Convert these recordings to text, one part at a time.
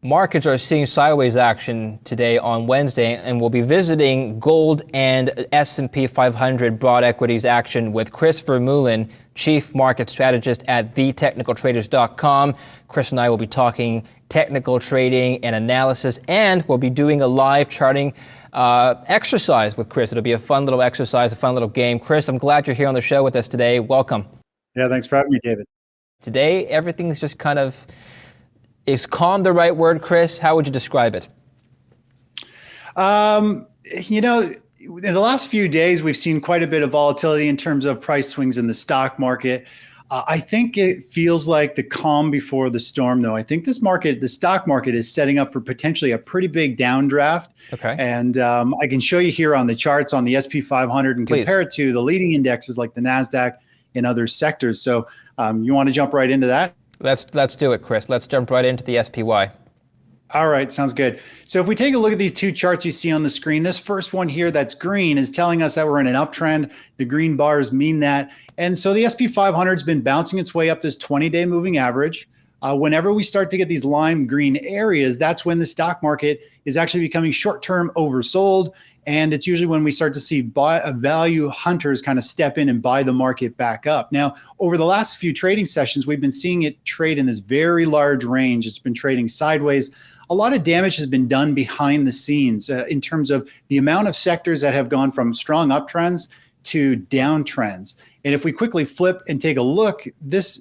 Markets are seeing sideways action today on Wednesday, and we'll be visiting gold and S&P 500 broad equities action with Chris Vermeulen, Chief Market Strategist at thetechnicaltraders.com. Chris and I will be talking technical trading and analysis, and we'll be doing a live charting exercise with Chris. It'll be a fun little exercise, a fun little game. Chris, I'm glad you're here on the show with us today. Welcome. Yeah, thanks for having me, David. Today, everything's just kind of... Is calm the right word, Chris? How would you describe it? In the last few days, we've seen quite a bit of volatility in terms of price swings in the stock market. I think it feels like the calm before the storm, though. I think the stock market is setting up for potentially a pretty big downdraft. Okay. And I can show you here on the charts on the SP 500 and compare it to the leading indexes like the NASDAQ and other sectors. So you want to jump right into that? Let's do it, Chris. Let's jump right into the SPY. All right, sounds good. So if we take a look at these two charts you see on the screen, this first one here that's green is telling us that we're in an uptrend. The green bars mean that. And so the SP 500 has been bouncing its way up this 20-day moving average. Whenever we start to get these lime green areas, that's when the stock market is actually becoming short-term oversold. And it's usually when we start to see value hunters kind of step in and buy the market back up. Now, over the last few trading sessions, we've been seeing it trade in this very large range. It's been trading sideways. A lot of damage has been done behind the scenes in terms of the amount of sectors that have gone from strong uptrends to downtrends. And if we quickly flip and take a look, this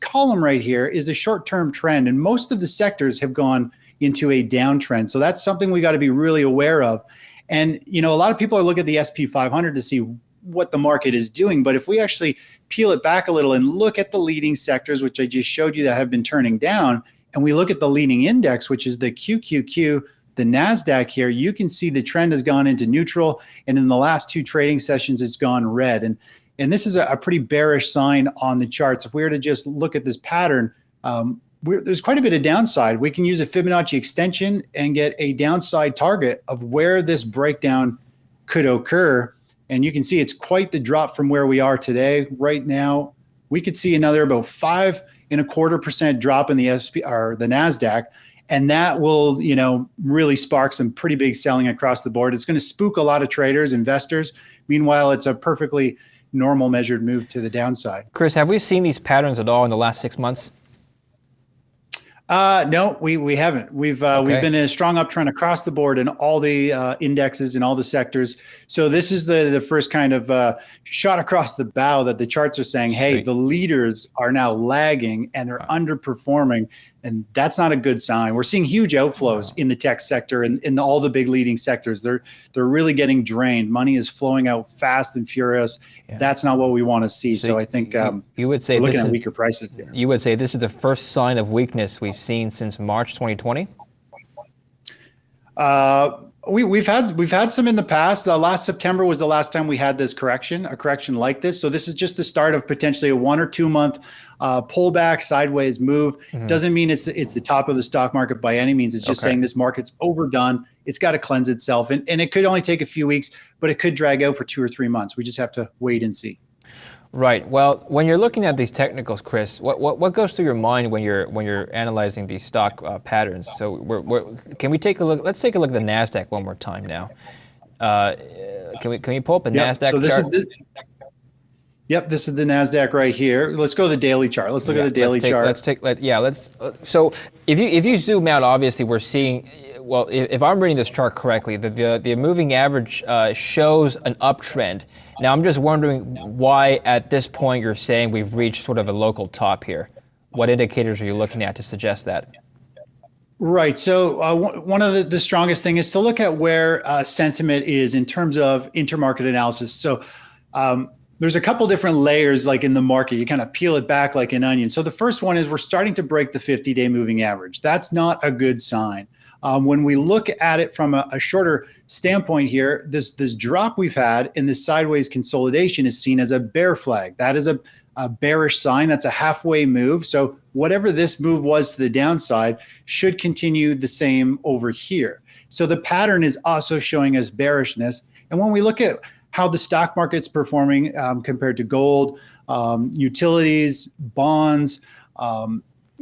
column right here is a short-term trend, and most of the sectors have gone into a downtrend. So that's something we got to be really aware of. And, a lot of people are looking at the SP 500 to see what the market is doing. But if we actually peel it back a little and look at the leading sectors, which I just showed you that have been turning down, and we look at the leading index, which is the QQQ, the NASDAQ here, you can see the trend has gone into neutral. And in the last two trading sessions, it's gone red. And this is a pretty bearish sign on the charts. If we were to just look at this pattern, there's quite a bit of downside. We can use a Fibonacci extension and get a downside target of where this breakdown could occur. And you can see it's quite the drop from where we are today. Right now, we could see another about 5.25% drop in the SP or the NASDAQ. And that will, really spark some pretty big selling across the board. It's going to spook a lot of traders, investors. Meanwhile, it's a perfectly normal measured move to the downside. Chris, have we seen these patterns at all in the last 6 months? No, we haven't. We've been in a strong uptrend across the board in all the indexes and all the sectors. So this is the first kind of shot across the bow that the charts are saying, hey, the leaders are now lagging and they're underperforming. And that's not a good sign. We're seeing huge outflows in the tech sector and in all the big leading sectors. They're really getting drained. Money is flowing out fast and furious. Yeah. That's not what we want to see. So I think you would say we're looking at weaker prices here. You would say this is the first sign of weakness we've seen since March 2020? We've had some in the past. Last September was the last time we had a correction like this. So this is just the start of potentially a 1 or 2 month pullback, sideways move. Mm-hmm. Doesn't mean it's the top of the stock market by any means. It's just saying this market's overdone. It's got to cleanse itself, and it could only take a few weeks, but it could drag out for 2 or 3 months. We just have to wait and see. Right. Well, when you're looking at these technicals, Chris, what goes through your mind when you're analyzing these stock patterns? So can we take a look? Let's take a look at the NASDAQ one more time now. Can we pull up a NASDAQ chart? This is the NASDAQ right here. Let's go to the daily chart. Let's look at the daily chart. So if you zoom out, obviously we're seeing. Well, if I'm reading this chart correctly, the moving average shows an uptrend. Now, I'm just wondering why at this point you're saying we've reached sort of a local top here. What indicators are you looking at to suggest that? Right. So one of the strongest thing is to look at where sentiment is in terms of intermarket analysis. So there's a couple different layers like in the market. You kind of peel it back like an onion. So the first one is we're starting to break the 50-day moving average. That's not a good sign. When we look at it from a shorter standpoint here, this drop we've had in this sideways consolidation is seen as a bear flag. That is a bearish sign. That's a halfway move. So whatever this move was to the downside should continue the same over here. So the pattern is also showing us bearishness. And when we look at how the stock market's performing compared to gold, utilities, bonds,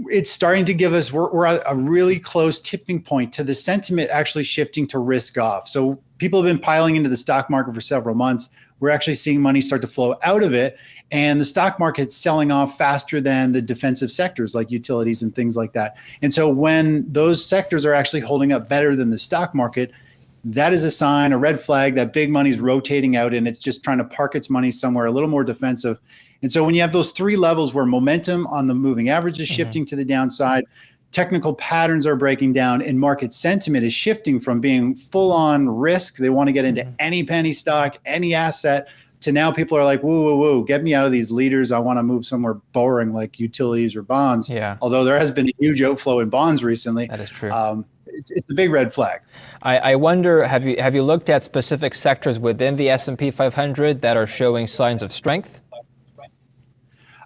it's starting to give us, we're at a really close tipping point to the sentiment actually shifting to risk off. So people have been piling into the stock market for several months. We're actually seeing money start to flow out of it. And the stock market's selling off faster than the defensive sectors like utilities and things like that. And so when those sectors are actually holding up better than the stock market, that is a sign, a red flag that big money's rotating out and it's just trying to park its money somewhere a little more defensive. And so when you have those three levels where momentum on the moving average is shifting to the downside, technical patterns are breaking down, and market sentiment is shifting from being full on risk, they want to get into any penny stock, any asset, to now people are like, whoa, whoa, whoa, get me out of these leaders. I want to move somewhere boring like utilities or bonds. Yeah. Although there has been a huge outflow in bonds recently. That is true. It's a big red flag. I wonder, have you looked at specific sectors within the S&P 500 that are showing signs of strength?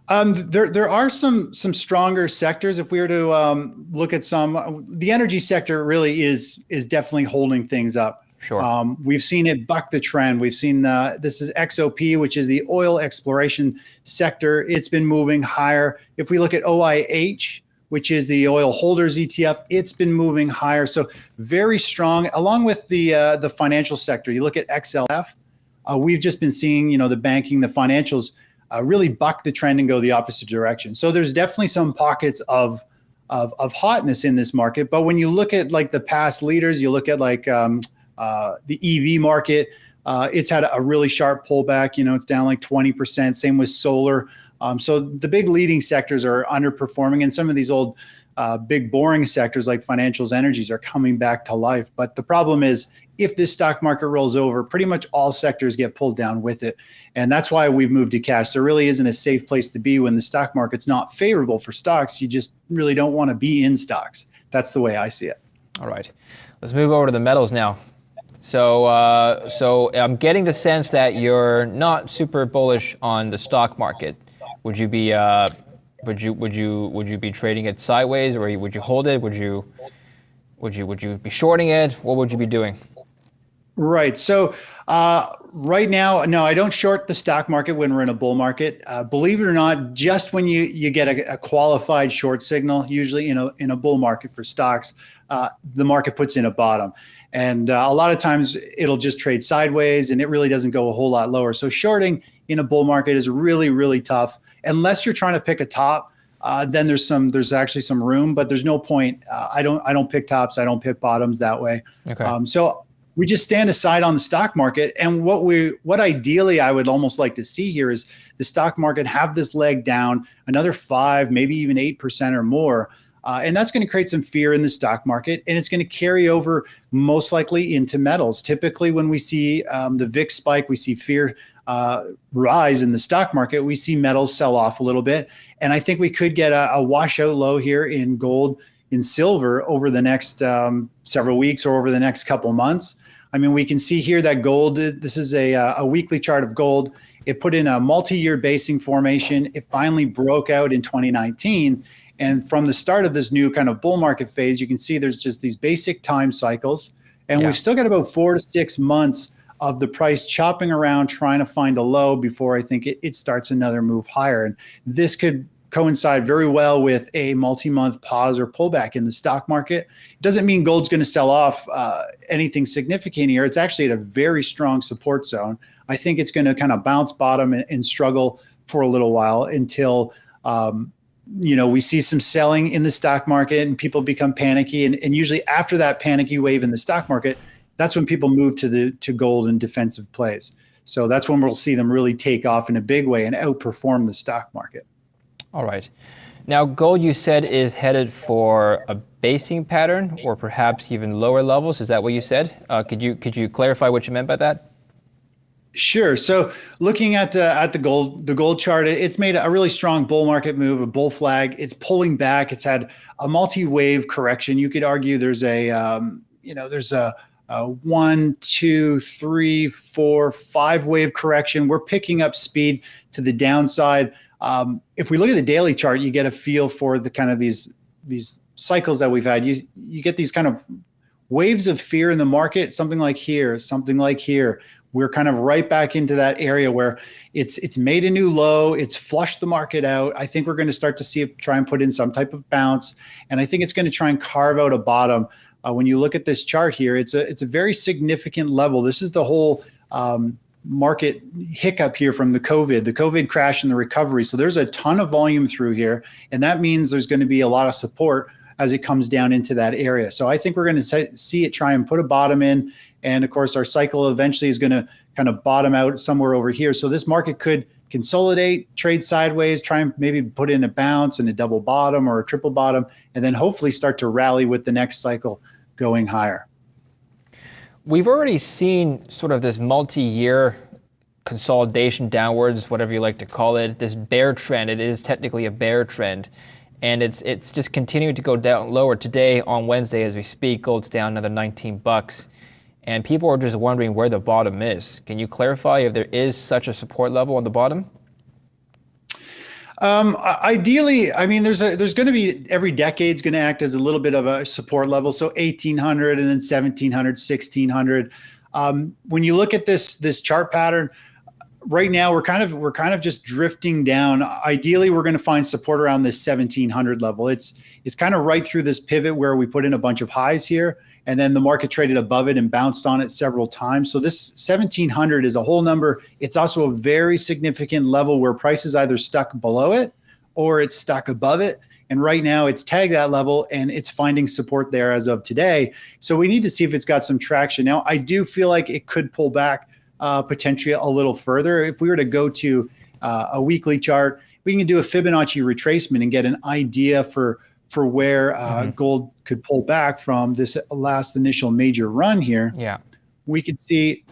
There are some stronger sectors. If we were to look at some, the energy sector really is definitely holding things up. Sure. We've seen it buck the trend. We've seen this is XOP, which is the oil exploration sector. It's been moving higher. If we look at OIH, which is the oil holders ETF, it's been moving higher. So very strong, along with the financial sector. You look at XLF, we've just been seeing, the banking, the financials really buck the trend and go the opposite direction. So there's definitely some pockets of hotness in this market. But when you look at like the past leaders, you look at like the EV market, it's had a really sharp pullback. It's down like 20%. Same with solar. So the big leading sectors are underperforming, and some of these old big boring sectors like financials, energies are coming back to life. But the problem is, if this stock market rolls over, pretty much all sectors get pulled down with it. And that's why we've moved to cash. There really isn't a safe place to be when the stock market's not favorable for stocks. You just really don't want to be in stocks. That's the way I see it. All right. Let's move over to the metals now. So I'm getting the sense that you're not super bullish on the stock market. Would you be be trading it sideways, or would you hold it? Would you be shorting it? What would you be doing? Right. So right now, no, I don't short the stock market when we're in a bull market. Believe it or not, just when you get a qualified short signal, usually in a bull market for stocks, the market puts in a bottom. And a lot of times it'll just trade sideways and it really doesn't go a whole lot lower. So shorting in a bull market is really, really tough. Unless you're trying to pick a top, then there's actually some room, but there's no point. I don't pick tops. I don't pick bottoms that way. Okay. So we just stand aside on the stock market. And what ideally I would almost like to see here is the stock market have this leg down another 5, maybe even 8% or more. And that's going to create some fear in the stock market, and it's going to carry over most likely into metals. Typically, when we see the VIX spike, we see fear rise in the stock market, we see metals sell off a little bit. And I think we could get a washout low here in gold, in silver over the next several weeks or over the next couple months. I mean, we can see here that gold, this is a weekly chart of gold. It put in a multi-year basing formation. It finally broke out in 2019. And from the start of this new kind of bull market phase, you can see there's just these basic time cycles. And we've still got about 4 to 6 months of the price chopping around, trying to find a low before I think it starts another move higher. And this could coincide very well with a multi-month pause or pullback in the stock market. It doesn't mean gold's going to sell off anything significant here. It's actually at a very strong support zone. I think it's going to kind of bounce bottom and struggle for a little while until we see some selling in the stock market and people become panicky. And usually after that panicky wave in the stock market, that's when people move to gold and defensive plays. So that's when we'll see them really take off in a big way and outperform the stock market. All right. Now, gold, you said, is headed for a basing pattern or perhaps even lower levels. Is that what you said? Could you clarify what you meant by that? Sure. So looking at the gold chart, it's made a really strong bull market move, a bull flag. It's pulling back. It's had a multi-wave correction. You could argue there's a 1, 2, 3, 4, 5 wave correction. We're picking up speed to the downside. If we look at the daily chart, you get a feel for the kind of these cycles that we've had. You get these kind of waves of fear in the market, something like here, something like here. we're kind of right back into that area where it's made a new low, it's flushed the market out. I think we're going to start to see it try and put in some type of bounce, and I think it's going to try and carve out a bottom. When you look at this chart here, it's a very significant level. This is the whole market hiccup here from the COVID crash and the recovery. So there's a ton of volume through here, and that means there's going to be a lot of support as it comes down into that area. So I think we're going to see it try and put a bottom in. And of course, our cycle eventually is going to kind of bottom out somewhere over here. So this market could consolidate, trade sideways, try and maybe put in a bounce and a double bottom or a triple bottom, and then hopefully start to rally with the next cycle going higher. We've already seen sort of this multi-year consolidation downwards, whatever you like to call it, this bear trend. It is technically a bear trend. And it's just continuing to go down lower. Today on Wednesday as we speak, gold's down another $19. And people are just wondering where the bottom is. Can you clarify if there is such a support level on the bottom? Ideally, I mean, there's going to be, every decade's going to act as a little bit of a support level. So 1800 and then 1700, 1600. When you look at this chart pattern, right now we're kind of just drifting down. Ideally, we're going to find support around this 1700 level. It's kind of right through this pivot where we put in a bunch of highs here, and then the market traded above it and bounced on it several times. So this 1700 is a whole number. It's also a very significant level where price is either stuck below it or it's stuck above it. And right now it's tagged that level and it's finding support there as of today. So we need to see if it's got some traction. Now, I do feel like it could pull back potentially a little further. If we were to go to a weekly chart, we can do a Fibonacci retracement and get an idea for where gold could pull back from this last initial major run here. Yeah, we could see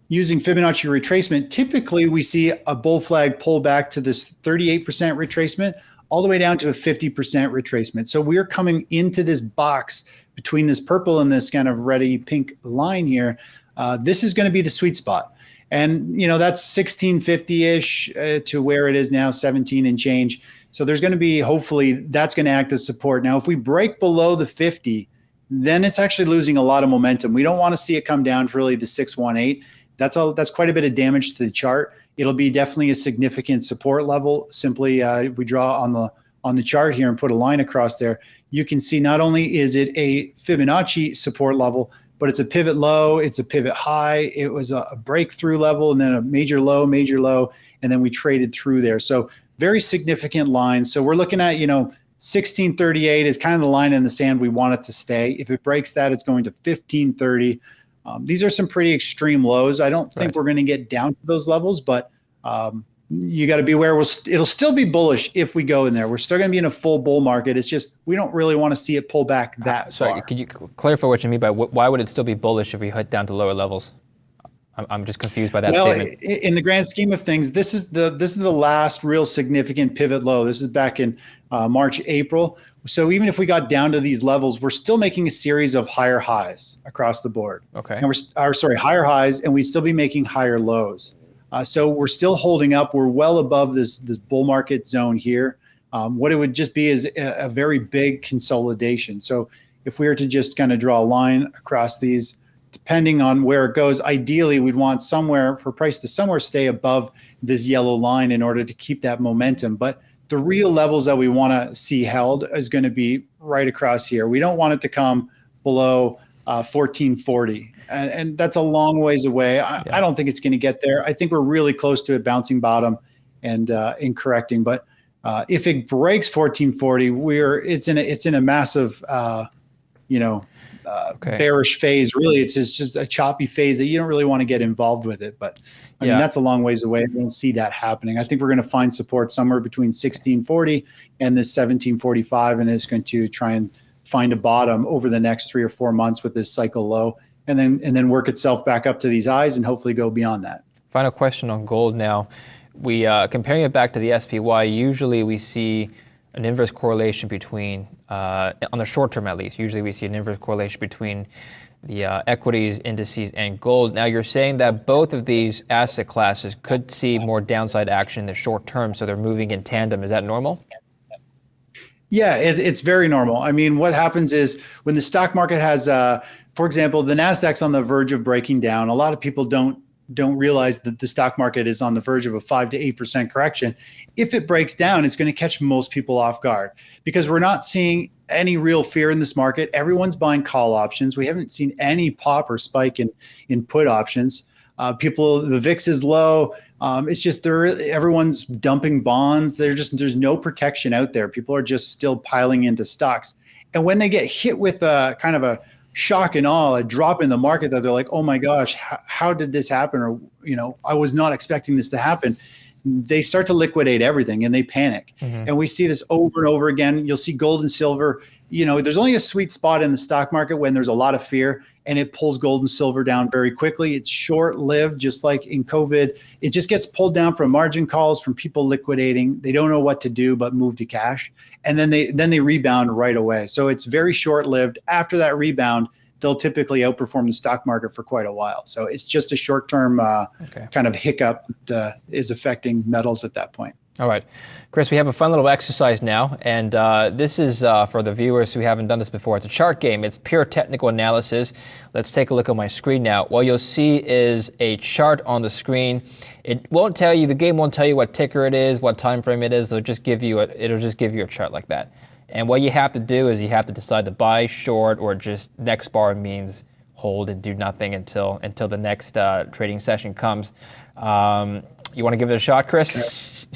using Fibonacci retracement. Typically, we see a bull flag pull back to this 38% retracement, all the way down to a 50% retracement. So we're coming into this box between this purple and this kind of reddy pink line here. This is going to be the sweet spot. And, you know, that's 1650-ish to where it is now, 17 and change. So there's going to be, hopefully, that's going to act as support. Now, if we break below the 50, then it's actually losing a lot of momentum. We don't want to see it come down to really the 618. That's quite a bit of damage to the chart. It'll be definitely a significant support level. Simply, if we draw on the chart here and put a line across there, you can see not only is it a Fibonacci support level, but it's a pivot low, it's a pivot high. It was a breakthrough level and then a major low, and then we traded through there. So very significant lines. So we're looking at, 1638 is kind of the line in the sand we want it to stay. If it breaks that, it's going to 1530. These are some pretty extreme lows. I don't think we're going to get down to those levels, but you got to be aware it'll still be bullish if we go in there. We're still going to be in a full bull market. It's just we don't really want to see it pull back that far. Sorry, could you clarify what you mean by why would it still be bullish if we hit down to lower levels? I'm just confused by that statement. In the grand scheme of things, this is the last real significant pivot low. This is back in March, April. So even if we got down to these levels, we're still making a series of higher highs across the board. Okay. And higher highs, and we'd still be making higher lows. So we're still holding up. We're well above this bull market zone here. What it would just be is a very big consolidation. So if we were to just kind of draw a line across these, depending on where it goes, ideally we'd want for price to somewhere stay above this yellow line in order to keep that momentum. But the real levels that we want to see held is going to be right across here. We don't want it to come below 1440. And that's a long ways away. I don't think it's going to get there. I think we're really close to a bouncing bottom and in correcting. But if it breaks 1440, it's in a massive, bearish phase. Really, it's just a choppy phase that you don't really want to get involved with it. But I mean, that's a long ways away. I don't see that happening. I think we're going to find support somewhere between 1640 and this 1745, and it's going to try and find a bottom over the next 3 or 4 months with this cycle low, and then work itself back up to these highs and hopefully go beyond that. Final question on gold now. We comparing it back to the SPY, usually we see an inverse correlation between, on the short term at least, usually we see an inverse correlation between the equities, indices, and gold. Now you're saying that both of these asset classes could see more downside action in the short term, so they're moving in tandem. Is that normal? Yeah, it's very normal. I mean, what happens is when the stock market has, for example, the NASDAQ's on the verge of breaking down, a lot of people don't don't realize that the stock market is on the verge of a 5 to 8% correction. If it breaks down, it's going to catch most people off guard because we're not seeing any real fear in this market. Everyone's buying call options. We haven't seen any pop or spike in put options. The VIX is low. It's just everyone's dumping bonds. There's no protection out there. People are just still piling into stocks. And when they get hit with a kind of a shock and awe, a drop in the market that they're like, oh my gosh, how did this happen? Or, I was not expecting this to happen. They start to liquidate everything and they panic. Mm-hmm. And we see this over and over again. You'll see gold and silver. There's only a sweet spot in the stock market when there's a lot of fear and it pulls gold and silver down very quickly. It's short-lived, just like in COVID. It just gets pulled down from margin calls, from people liquidating. They don't know what to do but move to cash. And then they rebound right away. So it's very short-lived. After that rebound, they'll typically outperform the stock market for quite a while. So it's just a short-term kind of hiccup that is affecting metals at that point. All right. Chris, we have a fun little exercise now, and this is for the viewers who haven't done this before. It's a chart game. It's pure technical analysis. Let's take a look at my screen now. What you'll see is a chart on the screen. The game won't tell you what ticker it is, what time frame it is. It'll just give you a chart like that. And what you have to do is you have to decide to buy, short, or just next bar means hold and do nothing until the next trading session comes. You want to give it a shot, Chris?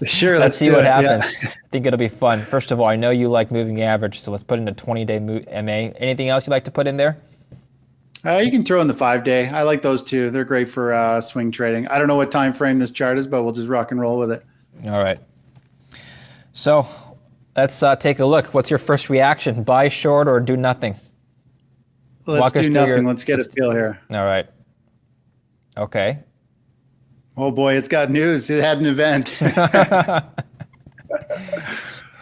Sure, let's see what happens. Yeah. I think it'll be fun. First of all, I know you like moving average, so let's put in a 20-day MA. Anything else you'd like to put in there? You can throw in the 5-day. I like those too. They're great for swing trading. I don't know what time frame this chart is, but we'll just rock and roll with it. All right. So let's take a look. What's your first reaction? Buy, short, or do nothing? Let's do nothing. Let's get a feel here. All right. Okay. Oh boy, it's got news. It had an event.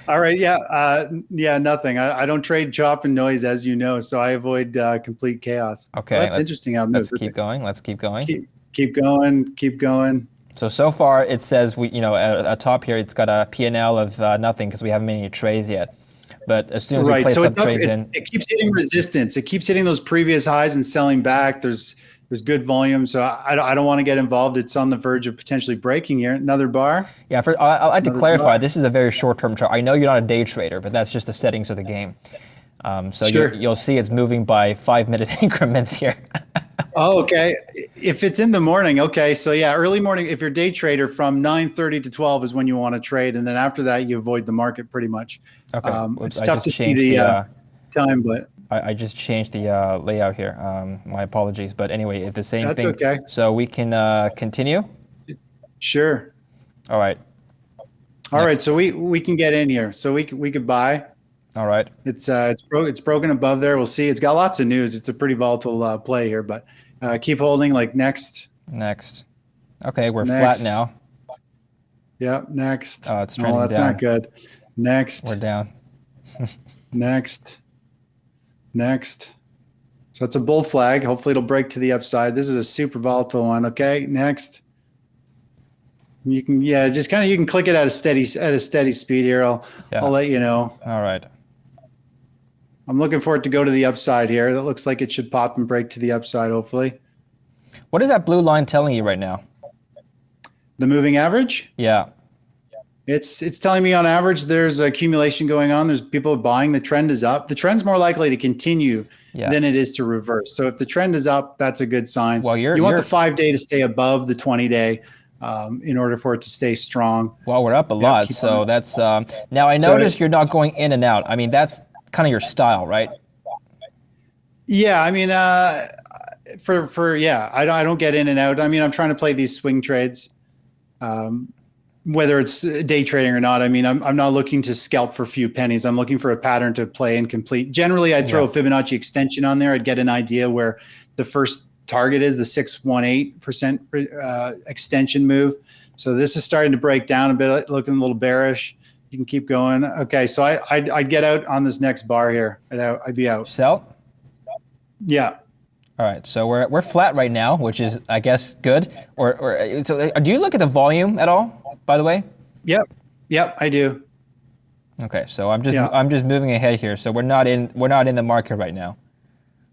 All right, yeah, nothing. I don't trade chop and noise, as you know, so I avoid complete chaos. Okay, well, that's interesting. Let's keep going. Let's keep going. Keep going. Keep going. So far it says at top here it's got a P&L of nothing because we haven't made any trades yet. But as soon as we place some trades in, it keeps hitting resistance. It keeps hitting those previous highs and selling back. There's good volume, so I don't want to get involved. It's on the verge of potentially breaking here. Another bar? Yeah, I'd like to clarify, this is a very short-term chart. I know you're not a day trader, but that's just the settings of the game. So sure. You'll see it's moving by 5-minute increments here. Oh, okay. If it's in the morning, okay. So yeah, early morning, if you're a day trader, from 9:30 to 12 is when you want to trade. And then after that, you avoid the market pretty much. Okay. It's tough to see the time, but... I just changed the layout here. My apologies. But anyway, it's the same thing. That's okay. So we can continue? Sure. All right. All right. So we can get in here. So we could buy. All right. It's broken above there. We'll see. It's got lots of news. It's a pretty volatile play here, but keep holding. Like next. Next. Okay, we're flat now. Yeah. Next. Oh, it's trending down. That's not good. Next. We're down. Next. So it's a bull flag. Hopefully it'll break to the upside. This is a super volatile one. Okay, next. You can you can click it at a steady speed here. I'll let you know. All right. I'm looking for it to go to the upside here. That looks like it should pop and break to the upside, hopefully. What is that blue line telling you right now? The moving average? Yeah. It's telling me on average there's accumulation going on. There's people buying. The trend is up. The trend's more likely to continue than it is to reverse. So if the trend is up, that's a good sign. Well, you want the 5-day to stay above the 20-day in order for it to stay strong. Well, we're up a lot. So that's now I noticed you're not going in and out. I mean, that's kind of your style, right? Yeah, I mean, I don't get in and out. I mean, I'm trying to play these swing trades. Whether it's day trading or not, I mean, I'm not looking to scalp for a few pennies. I'm looking for a pattern to play and complete. Generally, I'd throw a Fibonacci extension on there. I'd get an idea where the first target is, the 618% extension move. So this is starting to break down a bit, looking a little bearish. You can keep going. Okay, so I'd get out on this next bar here. I'd be out. Sell? Yeah. All right, so we're flat right now, which is, I guess, good. So do you look at the volume at all, by the way? Yep, I do. Okay, so I'm just moving ahead here. So we're not in the market right now.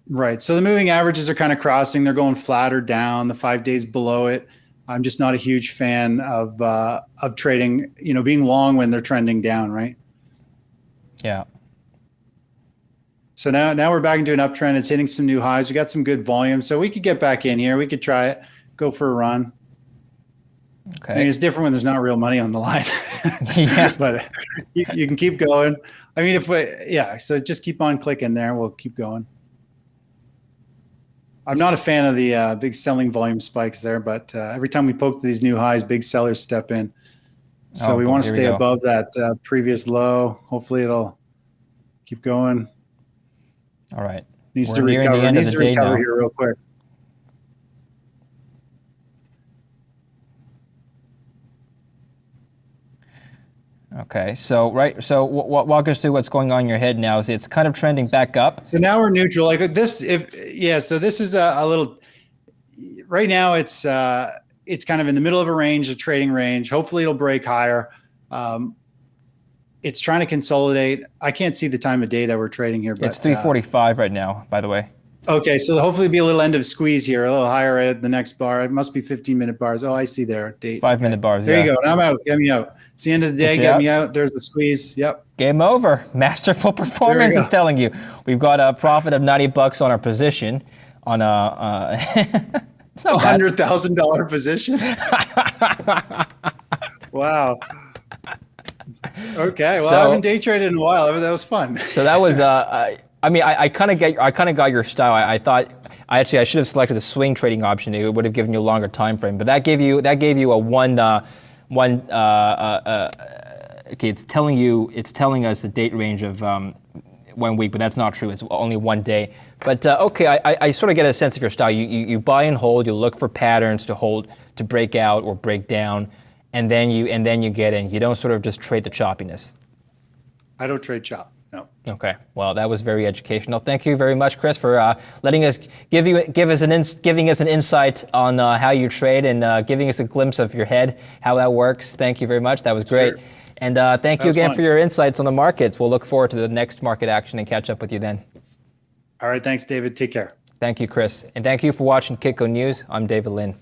Right. So the moving averages are kind of crossing. They're going flat or down. The 5 days below it. I'm just not a huge fan of trading, being long when they're trending down, right? Yeah. So now we're back into an uptrend. It's hitting some new highs. We got some good volume, so we could get back in here. We could try it, go for a run. Okay. I mean, it's different when there's not real money on the line. Yeah. But you can keep going. I mean, so just keep on clicking there. We'll keep going. I'm not a fan of the big selling volume spikes there, but every time we poke these new highs, big sellers step in. So we want to stay above that previous low. Hopefully it'll keep going. All right. Needs to recover. Needs to recover here real quick. Okay, so walk us through what's going on in your head now. It's kind of trending back up. So now we're neutral, like this. So this is a little. Right now, it's kind of in the middle of a range, a trading range. Hopefully, it'll break higher. It's trying to consolidate. I can't see the time of day that we're trading here, but it's 3:45 right now, by the way. Okay, so hopefully it'll be a little end of squeeze here, a little higher at the next bar. It must be 15-minute bars. Oh, I see there. Date. 5-minute bars. There you go. I'm out. Get me out. It's the end of the day. Get me out. There's the squeeze. Yep. Game over. Masterful performance is telling you. We've got a profit of $90 on our position. On a it's not $100,000 position. Wow. Okay. Well, I haven't day traded in a while. That was fun. So that was. I mean, I kind of got your style. I thought I should have selected the swing trading option. It would have given you a longer time frame. But that gave you a one. Okay, it's telling us the date range of 1 week, but that's not true. It's only 1 day. But okay, I sort of get a sense of your style. You buy and hold. You look for patterns to hold, to break out or break down, and then you get in. You don't sort of just trade the choppiness. I don't trade chop. No. Okay. Well, that was very educational. Thank you very much, Chris, for letting us giving us an insight on how you trade and giving us a glimpse of your head, how that works. Thank you very much. That was great. Sure. And thank you again for your insights on the markets. We'll look forward to the next market action and catch up with you then. All right. Thanks, David. Take care. Thank you, Chris. And thank you for watching Kitco News. I'm David Lin.